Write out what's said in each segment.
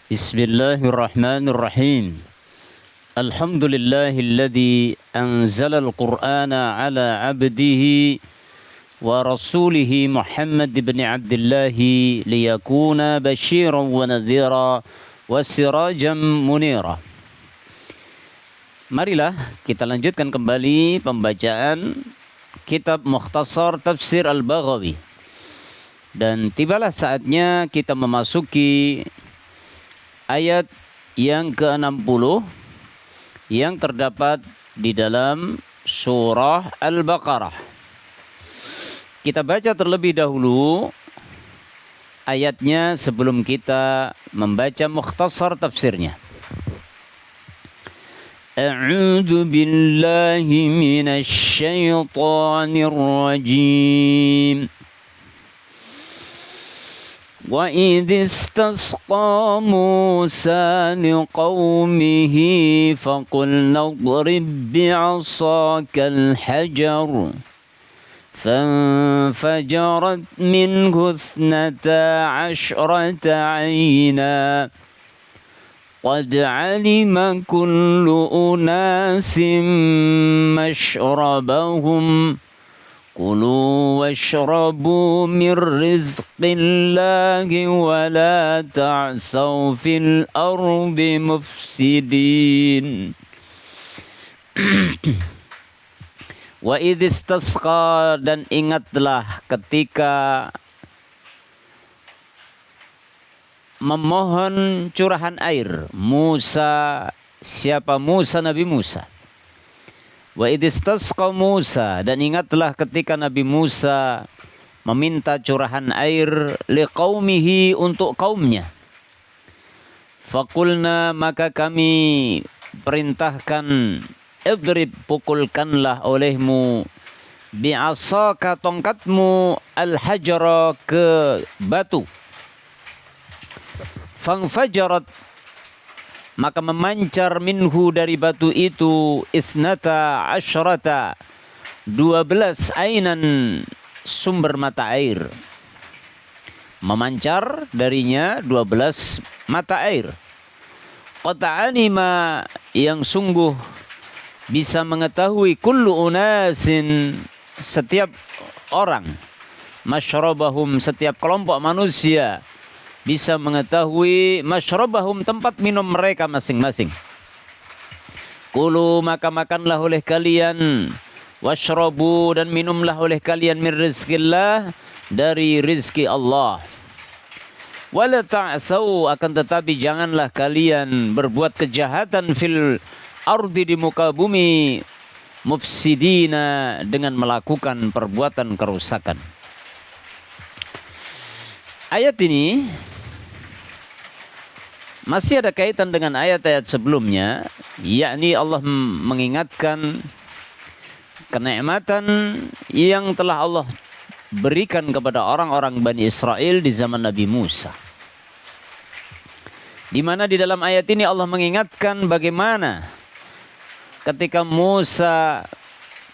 Bismillahirrahmanirrahim. Alhamdulillahilladzi anzalal Qur'ana ala 'abdihi wa rasulihi Muhammad ibn Abdullah liyakuna basyiran wa nadhira wa sirajan munira. Marilah kita lanjutkan kembali pembacaan kitab Mukhtasar Tafsir Al-Baghawi. Dan tibalah saatnya kita memasuki ayat yang ke-60 yang terdapat di dalam surah Al-Baqarah. Kita baca terlebih dahulu ayatnya sebelum kita membaca mukhtasar tafsirnya. A'udzu billahi minasy syaithanir rajim. وَإِذِ اسْتَسْقَى مُوسَى لِقَوْمِهِ فَقُلْنَا اضْرِب بِّعَصَاكَ الْحَجَرَ فَانفَجَرَتْ مِنْهُ 12 عَيْنًا قَدْ عَلِمَ كُلُّ أُنَاسٍ مَّشْرَبَهُمْ كلوا واشربوا من رزق الله ولا تعثوا في الأرض مفسدين. Wa idh istasqa, dan ingatlah ketika memohon curahan air Musa. Siapa Musa? Nabi Musa. Wa idh istasqa Musa, dan ingatlah ketika Nabi Musa meminta curahan air liqaumihi, untuk kaumnya. Faqulna, maka kami perintahkan, idrib, pukulkanlah olehmu, bi'asaka, tongkatmu, al-hajara, ke batu. Fangfajarat, maka memancar minhu, dari batu itu, 12 ainan, sumber mata air. Memancar darinya 12 mata air. Qad alima, yang sungguh bisa mengetahui, kullu unasin, setiap orang, masyrabahum, setiap kelompok manusia bisa mengetahui, masyrabahum, tempat minum mereka masing-masing. Kulu, maka makanlah oleh kalian, washrabu, dan minumlah oleh kalian, min rizqillah, dari rizki Allah. Wala ta'thaw, akan tetapi janganlah kalian berbuat kejahatan, fil ardi, di muka bumi, mufsidina, dengan melakukan perbuatan kerusakan. Ayat ini masih ada kaitan dengan ayat-ayat sebelumnya, yakni Allah mengingatkan kenikmatan yang telah Allah berikan kepada orang-orang Bani Israel di zaman Nabi Musa. Di mana di dalam ayat ini Allah mengingatkan bagaimana ketika Musa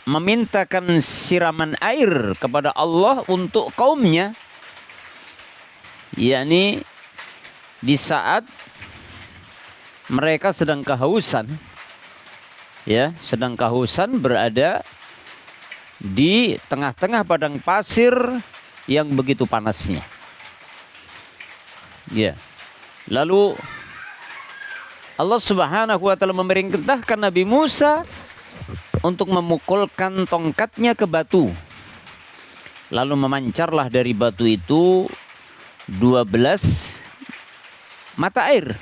memintakan siraman air kepada Allah untuk kaumnya, yakni di saat mereka sedang kehausan, sedang kehausan, berada di tengah-tengah padang pasir yang begitu panasnya. Lalu Allah Subhanahu wa taala memerintahkan Nabi Musa untuk memukulkan tongkatnya ke batu. Lalu memancarlah dari batu itu 12 mata air,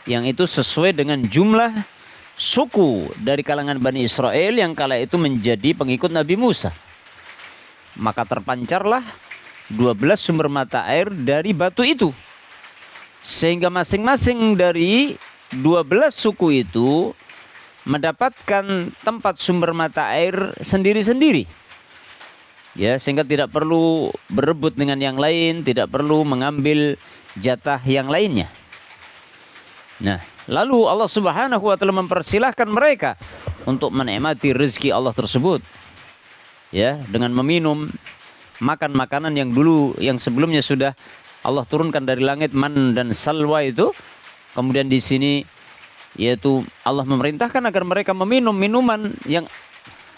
yang itu sesuai dengan jumlah suku dari kalangan Bani Israel yang kala itu menjadi pengikut Nabi Musa. Maka terpancarlah 12 sumber mata air dari batu itu, sehingga masing-masing dari 12 suku itu mendapatkan tempat sumber mata air sendiri-sendiri. Sehingga tidak perlu berebut dengan yang lain, tidak perlu mengambil jatah yang lainnya. Nah, lalu Allah Subhanahu wa taala mempersilahkan mereka untuk menikmati rezeki Allah tersebut, dengan meminum, makan makanan yang sebelumnya sudah Allah turunkan dari langit man dan salwa itu. Kemudian di sini yaitu Allah memerintahkan agar mereka meminum minuman yang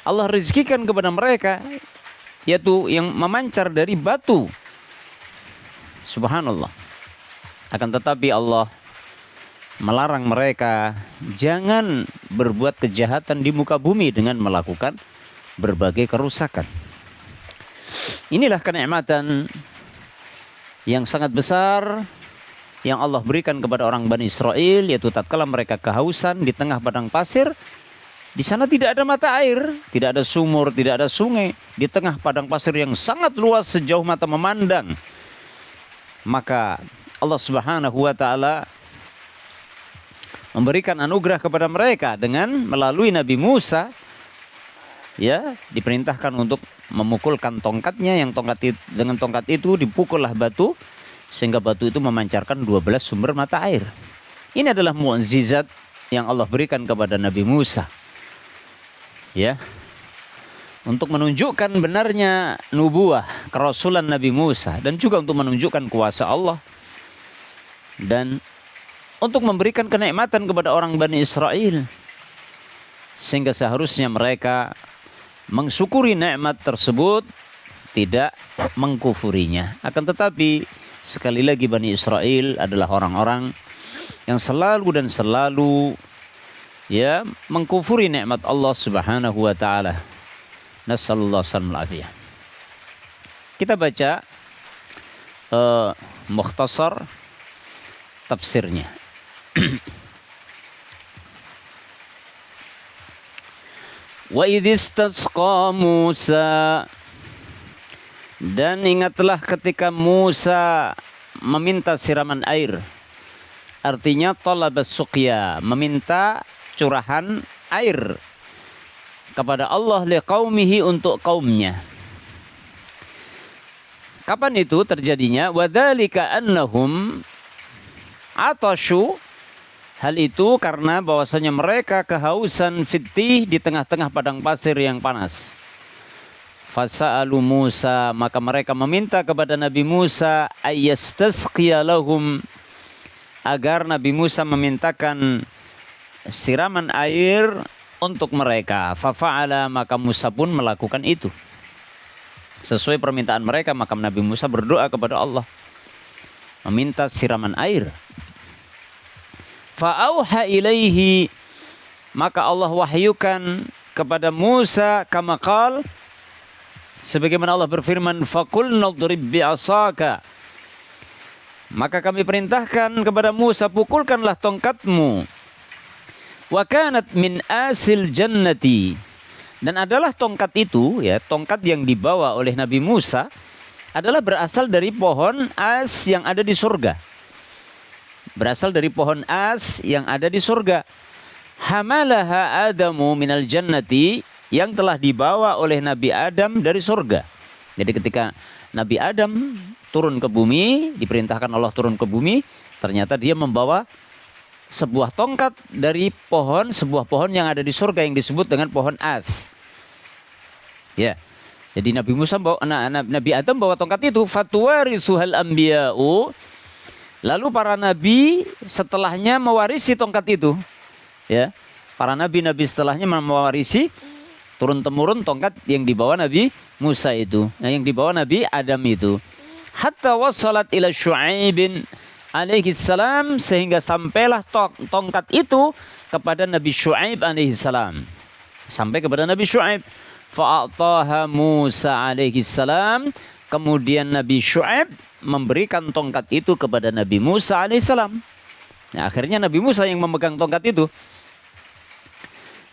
Allah rezekikan kepada mereka, yaitu yang memancar dari batu. Subhanallah. Akan tetapi Allah melarang mereka jangan berbuat kejahatan di muka bumi dengan melakukan berbagai kerusakan. Inilah kenikmatan yang sangat besar yang Allah berikan kepada orang Bani Israel, yaitu tatkala mereka kehausan di tengah padang pasir. Di sana tidak ada mata air, tidak ada sumur, tidak ada sungai. Di tengah padang pasir yang sangat luas sejauh mata memandang. Maka Allah Subhanahu wa taala memberikan anugerah kepada mereka dengan melalui Nabi Musa. Ya, diperintahkan untuk memukulkan tongkatnya, yang dengan tongkat itu dipukullah batu sehingga batu itu memancarkan 12 sumber mata air. Ini adalah mukjizat yang Allah berikan kepada Nabi Musa. Ya, untuk menunjukkan benarnya nubuah kerasulan Nabi Musa, dan juga untuk menunjukkan kuasa Allah, dan untuk memberikan kenikmatan kepada orang Bani Israel, sehingga seharusnya mereka mensyukuri nikmat tersebut, tidak mengkufurinya. Akan tetapi sekali lagi Bani Israel adalah orang-orang yang selalu ya mengkufuri nikmat Allah Subhanahu wa taala. Nasallallahu alaihi wasallam. Kita baca mukhtasar tafsirnya. Wa idistasqa Musa, dan ingatlah ketika Musa meminta siraman air. Artinya talabas suqya, meminta curahan air kepada Allah liqaumihi, untuk kaumnya. Kapan itu terjadinya? Wadzalika annahum atashu, hal itu karena bahwasanya mereka kehausan fitih di tengah-tengah padang pasir yang panas. Fasa'alu Musa, maka mereka meminta kepada Nabi Musa ayyastasqiya lahum, agar Nabi Musa memintakan siraman air untuk mereka. Fafa'ala, maka Musa pun melakukan itu. Sesuai permintaan mereka, maka Nabi Musa berdoa kepada Allah meminta siraman air. Fa'auha ilaihi, maka Allah wahyukan kepada Musa kama qal, sebagaimana Allah berfirman, faqulna idrib bi'asaka, maka kami perintahkan kepada Musa, pukulkanlah tongkatmu. Wa kanat min asil jannati, dan adalah tongkat itu, ya, tongkat yang dibawa oleh Nabi Musa adalah berasal dari pohon as yang ada di surga. Berasal dari pohon as yang ada di surga. Hamalaha Adamu minal jannati, yang telah dibawa oleh Nabi Adam dari surga. Jadi ketika Nabi Adam turun ke bumi, diperintahkan Allah turun ke bumi, ternyata dia membawa sebuah tongkat dari pohon, sebuah pohon yang ada di surga yang disebut dengan pohon as. Ya. Jadi Nabi Musa bawa, Nabi Adam bawa tongkat itu, fatwarisuhal anbiya'u, lalu para nabi setelahnya mewarisi tongkat itu. Ya. Para nabi-nabi setelahnya mewarisi turun temurun tongkat yang dibawa Nabi Musa itu, yang dibawa Nabi Adam itu. Hatta wasalat ila Syu'aibin alaihi salam, sehingga sampailah tongkat itu kepada Nabi Syu'aib alaihi salam. Sampai kepada Nabi Syu'aib. Fa'ataha Musa alaihi salam, kemudian Nabi Syu'aib memberikan tongkat itu kepada Nabi Musa alaihi salam. Nah, akhirnya Nabi Musa yang memegang tongkat itu,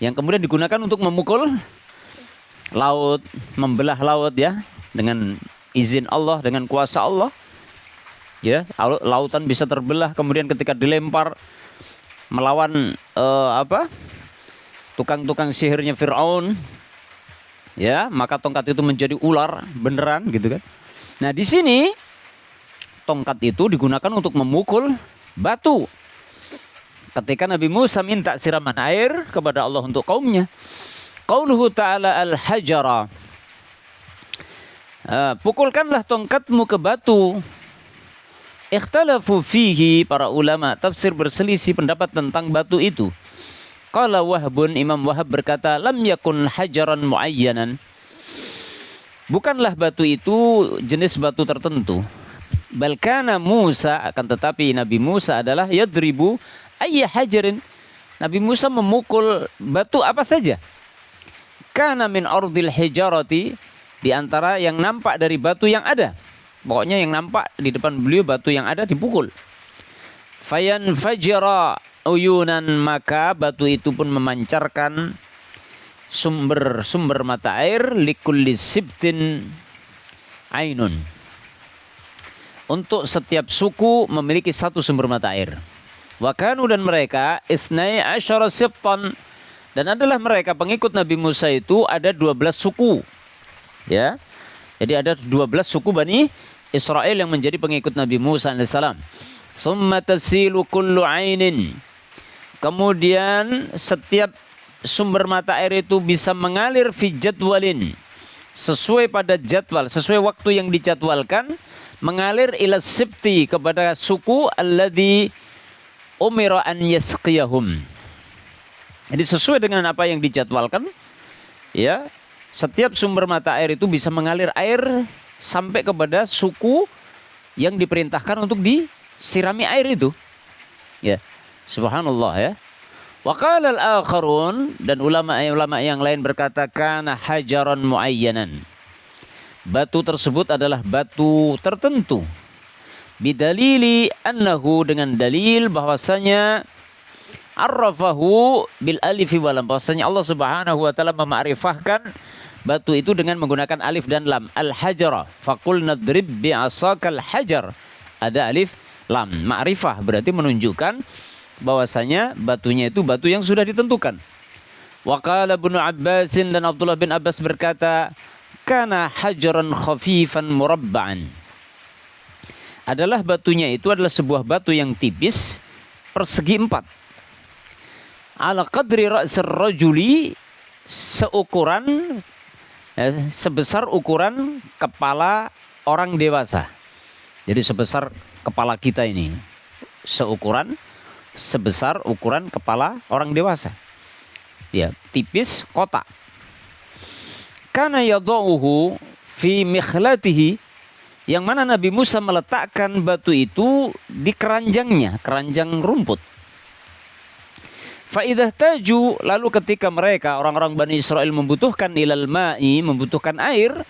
yang kemudian digunakan untuk memukul laut, membelah laut, ya, dengan izin Allah, dengan kuasa Allah. Ya, lautan bisa terbelah, kemudian ketika dilempar melawan tukang-tukang sihirnya Fir'aun, ya, maka tongkat itu menjadi ular beneran, gitu kan. Nah, di sini tongkat itu digunakan untuk memukul batu. Ketika Nabi Musa minta siraman air kepada Allah untuk kaumnya. Qauluhu ta'ala al-hajara, pukulkanlah tongkatmu ke batu. Ikhtalafu fihi, para ulama tafsir berselisih pendapat tentang batu itu. Qala Wahbun, Imam Wahab berkata, lam yakun hajaran muayyanan. Bukanlah batu itu jenis batu tertentu. Bal kana Musa, akan tetapi Nabi Musa adalah yadribu ayya hajarin. Nabi Musa memukul batu apa saja. Kana min ardil hijarati, di antara yang nampak dari batu yang ada. Pokoknya yang nampak di depan beliau batu yang ada dipukul. Fayan fajra uyunan, maka batu itu pun memancarkan sumber-sumber mata air, likulli sibtin ainun. Untuk setiap suku memiliki satu sumber mata air. Wa kanu, dan mereka isnai asyara sibtan, dan adalah mereka pengikut Nabi Musa itu ada 12 suku. Ya. Jadi ada 12 suku Bani Israel yang menjadi pengikut Nabi Musa alaihissalam. Summa tasilu kullu ainin. Kemudian setiap sumber mata air itu bisa mengalir fi jadwalin, sesuai pada jadwal, sesuai waktu yang dijadwalkan, mengalir ila sibti, kepada suku alladhi umira an yasqiyahum. Jadi sesuai dengan apa yang dijadwalkan, ya, setiap sumber mata air itu bisa mengalir air sampai kepada suku yang diperintahkan untuk disirami air itu. Ya, subhanallah ya. Wa qala al-akharun, dan ulama yang lain berkata, kana hajaran muayyanan. Batu tersebut adalah batu tertentu. Bidalili annahu, dengan dalil bahwasanya arrafahu bil alifi walam, bahwasanya Allah Subhanahu wa taala memakrifahkan batu itu dengan menggunakan alif dan lam. Al-hajara faqul nadrib bi'asakal hajar. Ada alif lam. Ma'rifah berarti menunjukkan bahwasanya batunya itu batu yang sudah ditentukan. Wa qala Ibnu Abbas, dan Abdullah bin Abbas berkata, kana hajaran khafifan murabba'an. Adalah batunya itu adalah sebuah batu yang tipis, persegi 4. Ala qadri ra'sir rajuli, seukuran sebesar ukuran kepala orang dewasa. Jadi sebesar kepala kita ini, sebesar ukuran kepala orang dewasa. Ya, tipis, kotak. Kana yadauhu fi mikhlatihi, yang mana Nabi Musa meletakkan batu itu di keranjangnya, keranjang rumput. Fa idza taju, lalu ketika mereka orang-orang Bani Israel membutuhkan ilal ma'i, membutuhkan air,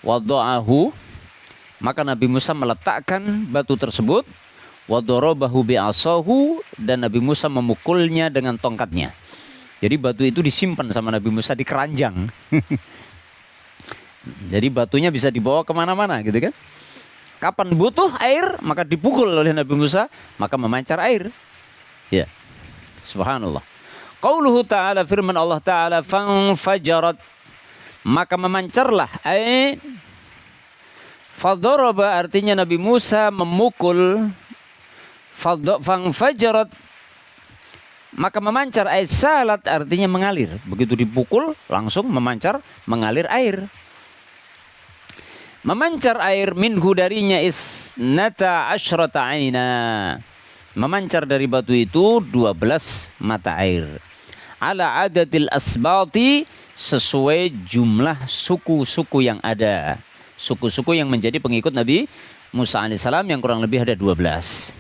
wada'ahu, maka Nabi Musa meletakkan batu tersebut, wadarabahu bi'asahu, dan Nabi Musa memukulnya dengan tongkatnya. Jadi batu itu disimpan sama Nabi Musa di keranjang. Jadi batunya bisa dibawa kemana-mana gitu kan. Kapan butuh air maka dipukul oleh Nabi Musa, maka memancar air. Ya, subhanallah. Qauluhu ta'ala, firman Allah ta'ala, fanfajarat, maka memancarlah. Fadharaba, artinya Nabi Musa memukul. Fanfajarat, maka memancar. Salat, artinya mengalir. Begitu dipukul langsung memancar, mengalir air. Memancar air minhu, darinya, isnata asyrata aina, memancar dari batu itu 12 mata air. Ala adatil asbati, sesuai jumlah suku-suku yang ada. Suku-suku yang menjadi pengikut Nabi Musa alaihissalam yang kurang lebih ada 12.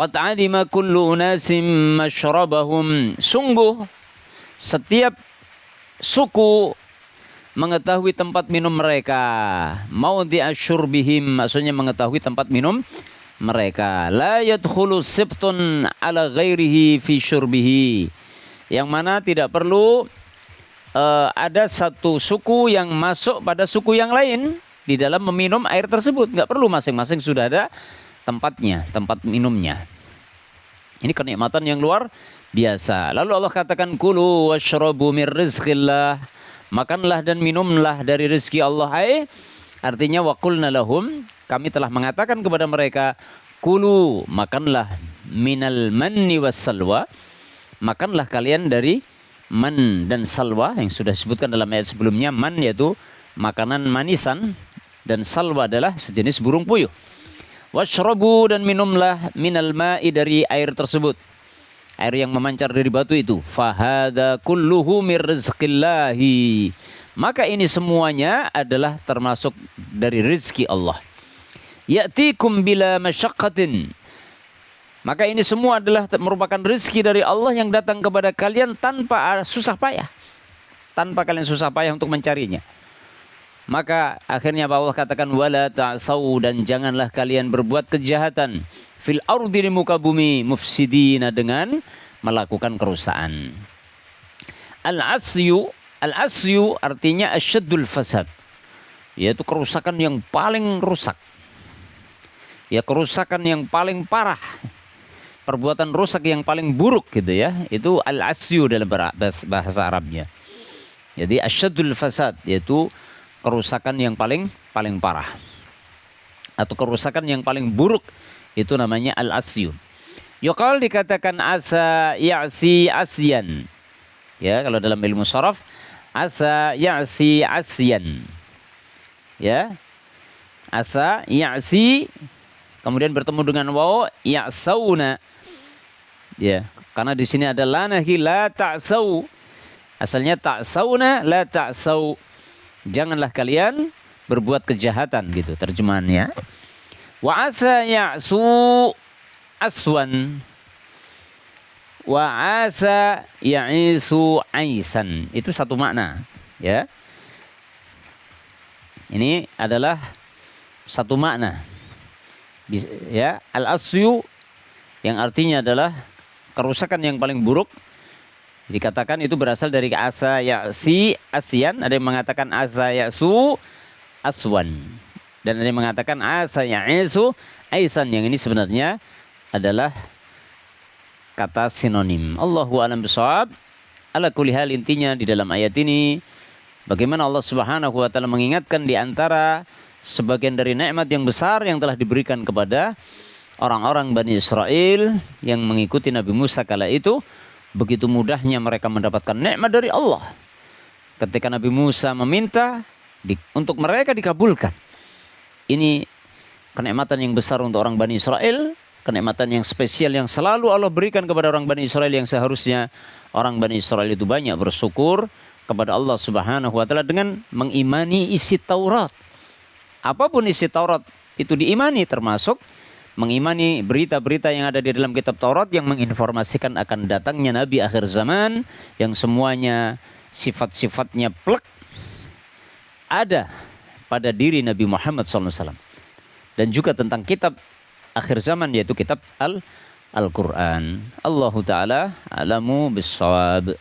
Qad alima kullu unasim masyrabahum, sungguh setiap suku mengetahui tempat minum mereka. Maudhi'a syurbihim, maksudnya mengetahui tempat minum mereka. La yadkhulu sibtun ala ghairihi fi syurbihi, yang mana tidak perlu ada satu suku yang masuk pada suku yang lain di dalam meminum air tersebut. Enggak perlu, masing-masing sudah ada tempatnya, tempat minumnya. Ini kenikmatan yang luar biasa. Lalu Allah katakan, kulu washrabu mir rizqillah, makanlah dan minumlah dari rezeki Allah. Artinya waqulna lahum, kami telah mengatakan kepada mereka, kulu, makanlah, minal manni was salwa, makanlah kalian dari man dan salwa yang sudah disebutkan dalam ayat sebelumnya. Man yaitu makanan manisan, dan salwa adalah sejenis burung puyuh. Washrabu, dan minumlah minal ma'i, dari air tersebut, air yang memancar dari batu itu. Fahada kulluhu mir rizqillahi, maka ini semuanya adalah termasuk dari rezeki Allah. Ya'tikum bila masyaqqatin, maka ini semua adalah merupakan rezeki dari Allah yang datang kepada kalian tanpa susah payah, tanpa kalian susah payah untuk mencarinya. Maka akhirnya Allah katakan wala ta'sau, dan janganlah kalian berbuat kejahatan fil ardi, di muka bumi, mufsidina, dengan melakukan kerusakan. Al-asyu artinya asyaddul fasad, yaitu kerusakan yang paling rusak. Ya, kerusakan yang paling parah, perbuatan rusak yang paling buruk gitu ya. Itu al-asyu dalam bahasa Arabnya. Jadi asyaddul fasad, yaitu kerusakan yang paling parah, atau kerusakan yang paling buruk, itu namanya al-asyu. Yuqal, dikatakan asa ya'si asyan. Ya, kalau dalam ilmu sharaf, asa ya'si asyan. Ya, asa ya'si, kemudian bertemu dengan waw ya'sauna. Ya, karena di sini ada lanahi la ta'sau. Asalnya ta'sauna la ta'sau. Janganlah kalian berbuat kejahatan, gitu terjemahannya. Wa asa ya'su aswan, wa asa ya'isu aisan. Itu satu makna, ya. Ini adalah satu makna. Ya, al-asyu yang artinya adalah kerusakan yang paling buruk. Dikatakan itu berasal dari asa ya'si asyan, ada yang mengatakan asa ya'su aswan, dan ada yang mengatakan asa ya'isu aisan, yang ini sebenarnya adalah kata sinonim. Allahu a'lam bishawab. Ala kulli hal, intinya di dalam ayat ini bagaimana Allah Subhanahu wa taala mengingatkan di antara sebagian dari nikmat yang besar yang telah diberikan kepada orang-orang Bani Israel yang mengikuti Nabi Musa kala itu. Begitu mudahnya mereka mendapatkan nikmat dari Allah. Ketika Nabi Musa meminta untuk mereka dikabulkan. Ini kenikmatan yang besar untuk orang Bani Israel. Kenikmatan yang spesial yang selalu Allah berikan kepada orang Bani Israel, yang seharusnya orang Bani Israel itu banyak bersyukur kepada Allah Subhanahu wa taala dengan mengimani isi Taurat. Apapun isi Taurat itu diimani, termasuk mengimani berita-berita yang ada di dalam kitab Taurat yang menginformasikan akan datangnya Nabi akhir zaman, yang semuanya sifat-sifatnya plek ada pada diri Nabi Muhammad SAW. Dan juga tentang kitab akhir zaman, yaitu kitab Al-Quran. Allahu Ta'ala alamu bissawab.